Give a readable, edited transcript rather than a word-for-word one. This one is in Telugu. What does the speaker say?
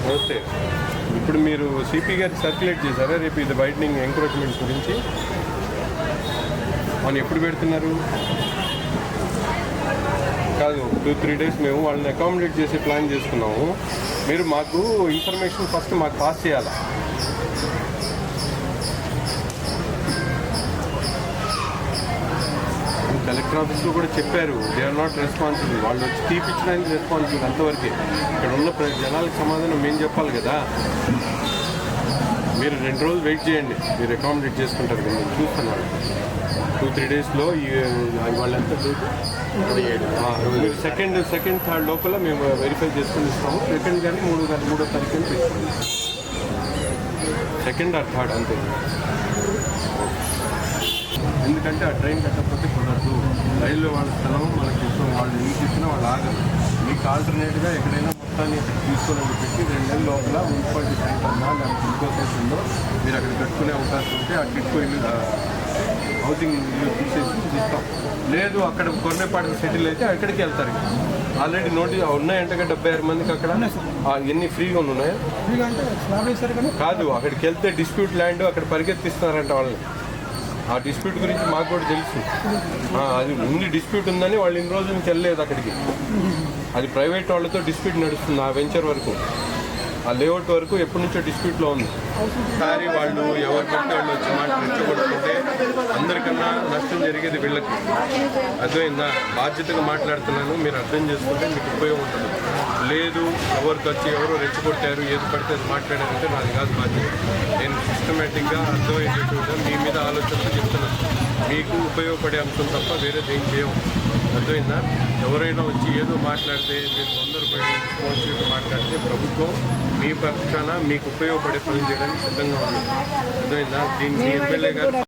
నమస్తే. ఇప్పుడు మీరు సిపి గారికి సర్క్యులేట్ చేశారా రేపు ఇది వైడనింగ్ ఎంక్రోచ్మెంట్ గురించి? మనం ఎప్పుడు పెడుతున్నారు? కాదు, 2-3 డేస్ మేము వాళ్ళని అకామిడేట్ చేసి ప్లాన్ చేసుకున్నాము. మీరు మాకు ఇన్ఫర్మేషన్ ఫస్ట్ మాకు పాస్ చేయాలా? కలెక్టర్ ఆఫీస్లో కూడా చెప్పారు, దే ఆర్ నాట్ రెస్పాన్సిబుల్. వాళ్ళు వచ్చి తీపిచ్చడానికి రెస్పాన్సిబుల్ అంతవరకే. ఇక్కడ ఉన్న జనాలకు సమాధానం మేము చెప్పాలి కదా. మీరు 2 రోజులు వెయిట్ చేయండి, మీరు అకామిడేట్ చేసుకుంటారు కదా. నేను చూస్తాను వాళ్ళు 2-3 డేస్లో వాళ్ళంతా మీరు సెకండ్ థర్డ్ లోపల మేము వెరిఫై చేసుకుని ఇస్తాము. సెకండ్ కానీ మూడో తారీఖు అని తీసుకోండి. సెకండ్ ఆర్ థర్డ్ అంతే. ఎందుకంటే ఆ ట్రైన్ కట్టకపోతే కుదరదు. రైల్లో వాళ్ళ స్థలం మనకి ఇస్తాం, వాళ్ళు మీకు ఇచ్చినా వాళ్ళు ఆగరు. మీకు ఆల్టర్నేట్గా ఎక్కడైనా మొత్తాన్ని తీసుకోవాలని పెట్టి 2 నెలల లోపల మున్సిపాలిటీ సెంటర్నా లేకపోతే ఇంకో స్టేషన్లో మీరు అక్కడ కట్టుకునే అవకాశం ఉంటే ఆ టిట్కో ఇల్లు హౌసింగ్ ఇల్లు తీసేసి ఇస్తాం. లేదు అక్కడ కొన్నేపాటికి సెటిల్ అయితే అక్కడికి వెళ్తారు. ఆల్రెడీ నోటీస్ ఉన్నాయంటే 76 మందికి అక్కడ. ఎన్ని ఫ్రీగా ఉన్నాయా? కాదు, అక్కడికి వెళ్తే డిస్ప్యూట్ ల్యాండ్ అక్కడ పరిగెత్తిస్తున్నారంట వాళ్ళని. ఆ డిస్ప్యూట్ గురించి మాకు కూడా తెలుసు. అది ముందు డిస్ప్యూట్ ఉందని వాళ్ళు ఇన్ని రోజుల నుంచి వెళ్ళలేదు అక్కడికి. అది ప్రైవేట్ వాళ్ళతో డిస్ప్యూట్ నడుస్తుంది. ఆ వెంచర్ వరకు, ఆ లేఅవుట్ వరకు ఎప్పటి నుంచో డిస్ప్యూట్లో ఉంది. ఒకసారి వాళ్ళు ఎవరు పడితే వాళ్ళు వచ్చి మాట రెచ్చగొట్టుకుంటే అందరికన్నా నష్టం జరిగేది వీళ్ళకి. అర్థమైందా? బాధ్యతగా మాట్లాడుతున్నాను, మీరు అర్థం చేసుకుంటే మీకు ఉపయోగం ఉంటుంది. లేదు ఎవరికి వచ్చి ఎవరో రెచ్చగొట్టారు ఏది పడితే అది మాట్లాడారంటే నాది కాదు బాధ్యత. నేను సిస్టమేటిక్గా అర్థమయ్యేటట్టుగా మీ మీద ఆలోచనతో చెప్తున్నాను. మీకు ఉపయోగపడే అంశం తప్ప వేరేది ఏం చేయము. అర్థమైందా? ఎవరైనా వచ్చి ఏదో మాట్లాడితే మీరు తొందరపడి రెస్పాన్సిబిలిటీ మాట్లాడితే ప్రభుత్వం మీ పక్షాన మీకు ఉపయోగపడే పనులు చేయడానికి సిద్ధంగా ఉంది. అర్థమైందా? దీన్ని ఎమ్మెల్యే గారు